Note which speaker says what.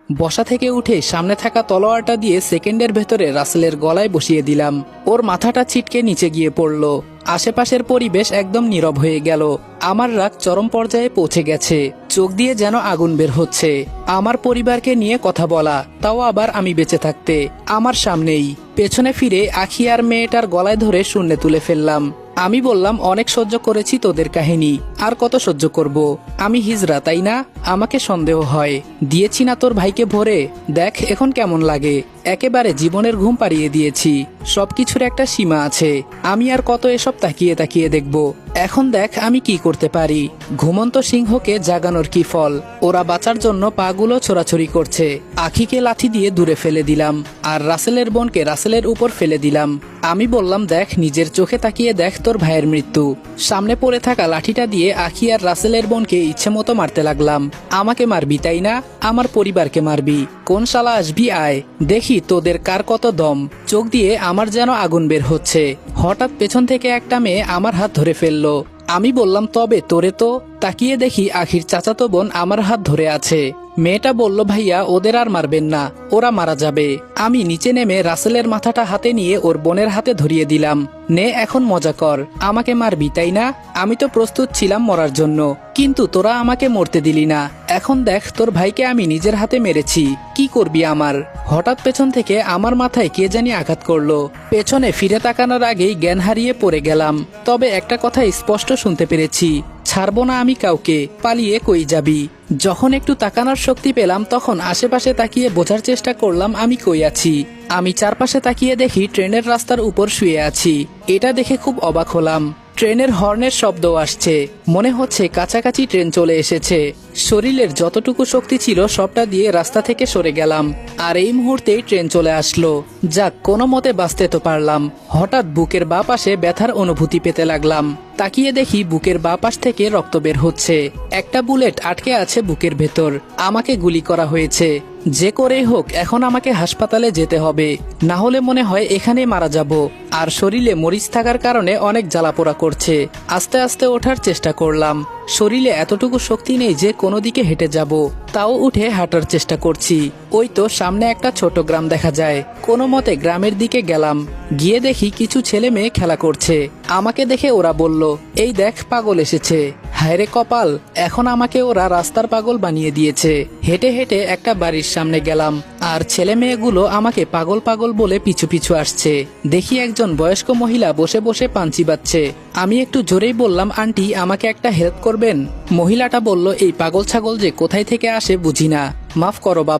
Speaker 1: বসা থেকে উঠে সামনে থাকা তলোয়ারটা দিয়ে সেকেন্ডের ভেতরে রাসেলের গলায় বসিয়ে দিলাম। ওর মাথাটা ছিটকে নিচে গিয়ে পড়ল। আশেপাশের পরিবেশ একদম নীরব হয়ে গেল। আমার রাগ চরম পর্যায়ে পৌঁছে গেছে। চোখ দিয়ে যেন আগুন বের হচ্ছে। আমার পরিবারকে নিয়ে কথা বলা, তাও আবার আমি বেঁচে থাকতে, আমার সামনেই। পেছনে ফিরে আখি আর মেয়েটার গলায় ধরে শূন্যে তুলে ফেললাম। আমি বললাম, অনেক সহ্য করেছি তোদের কাহিনী, আর কত সহ্য করব? আমি হিজড়া, তাই না? আমাকে সন্দেহ হয়। দিয়েছি না তোর ভাইকে ভরে, দেখ এখন কেমন লাগে। একেবারে জীবনের ঘুম পাড়িয়ে দিয়েছি। সবকিছুর একটা সীমা আছে। আমি আর কত এসব তাকিয়ে তাকিয়ে দেখব? এখন দেখ আমি কি করতে পারি। ঘুমন্ত সিংহকে জাগানোর কি ফল? ওরা বাঁচার জন্য পাগুলো ছোড়াছড়ি করছে। আখিকে লাঠি দিয়ে দূরে ফেলে দিলাম, আর রাসেলের বোনকে রাসেলের উপর ফেলে দিলাম। আমি বললাম, দেখ নিজের চোখে তাকিয়ে দেখ তোর ভাইয়ের মৃত্যু। সামনে পড়ে থাকা লাঠিটা দিয়ে আখি আর রাসেলের বোনকে ইচ্ছে মতো মারতে লাগলাম। আমাকে মারবি তাই না? আমার পরিবারকে মারবি? কোন শালা আসবি, আয় দেখি তোদের কার কত দম। চোখ দিয়ে আমার যেন আগুন বের হচ্ছে। হঠাৎ পেছন থেকে একটা মেয়ে আমার হাত ধরে ফেললো। আমি বললাম, তবে তোরে তো। তাকিয়ে দেখি আখির চাচাতো বোন আমার হাত ধরে আছে। মেয়েটা বলল, ভাইয়া ওদের আর মারবেন না, ওরা মারা যাবে। আমি নিচে নেমে রাসেলের মাথাটা হাতে নিয়ে ওর বোনের হাতে ধরিয়ে দিলাম। নে এখন মজা কর। আমাকে মারবি তাই না? আমি তো প্রস্তুত ছিলাম মরার জন্য, কিন্তু তোরা আমাকে মরতে দিলি না। এখন দেখ তোর ভাইকে আমি নিজের হাতে মেরেছি, কি করবি আমার? হঠাৎ পেছন থেকে আমার মাথায় কে জানি আঘাত করলো। পেছনে ফিরে তাকানোর আগেই জ্ঞান হারিয়ে পড়ে গেলাম। তবে একটা কথা স্পষ্ট শুনতে পেরেছি, ছাড়বো না আমি কাউকে, পালিয়ে কই যাবি? যখন একটু তাকানোর শক্তি পেলাম তখন আশেপাশে তাকিয়ে বোঝার চেষ্টা করলাম আমি কই আছি। আমি চারপাশে তাকিয়ে দেখি ট্রেনের রাস্তার উপর শুয়ে আছি। এটা দেখে খুব অবাক হলাম। ট্রেনের হর্নের শব্দ আসছে, মনে হচ্ছে কাছাকাছি ট্রেন চলে এসেছে। শরীরের যতটুকু শক্তি ছিল সবটা দিয়ে রাস্তা থেকে সরে গেলাম, আর এই মুহূর্তেই ট্রেন চলে আসলো। যাক, কোনো মতে বাঁচতে তো পারলাম। হঠাৎ বুকের বাঁ পাশে ব্যথার অনুভূতি পেতে লাগলাম। তাকিয়ে দেখি বুকের বাঁ পাশ থেকে রক্ত বের হচ্ছে। একটা বুলেট আটকে আছে বুকের ভেতর। আমাকে গুলি করা হয়েছে। যে করেই হোক এখন আমাকে হাসপাতালে যেতে হবে, না হলে মনে হয় এখানেই মারা যাব। আর শরীরে মরিচ থাকার কারণে অনেক জ্বালাপোড়া করছে। আস্তে আস্তে ওঠার চেষ্টা করলাম। শরীরে এতটুকু শক্তি নেই যে কোনো দিকে হেঁটে যাব, তাও উঠে হাঁটার চেষ্টা করছি। ওই তো সামনে একটা ছোট গ্রাম দেখা যায়। কোনো মতে গ্রামের দিকে গেলাম। গিয়ে দেখি কিছু ছেলে মেয়ে খেলা করছে। আমাকে দেখে ওরা বলল, এই দেখ পাগল এসেছে। হায়রে কপাল, এখন আমাকে ওরা রাস্তার পাগল বানিয়ে দিয়েছে। হেঁটে হেঁটে একটা বাড়ির সামনে গেলাম, আর ছেলে মেয়েগুলো আমাকে পাগল পাগল বলে পিছু পিছু আসছে। দেখি একজন বয়স্ক মহিলা বসে বসে পান চিবাচ্ছে। আমি একটু জোরেই বললাম, আন্টি আমাকে একটা হেল্প করবেন? মহিলাটা বলল, এই পাগল ছাগল যে কোথায় থেকে আসে বুঝি না, মাফ করো বাবা।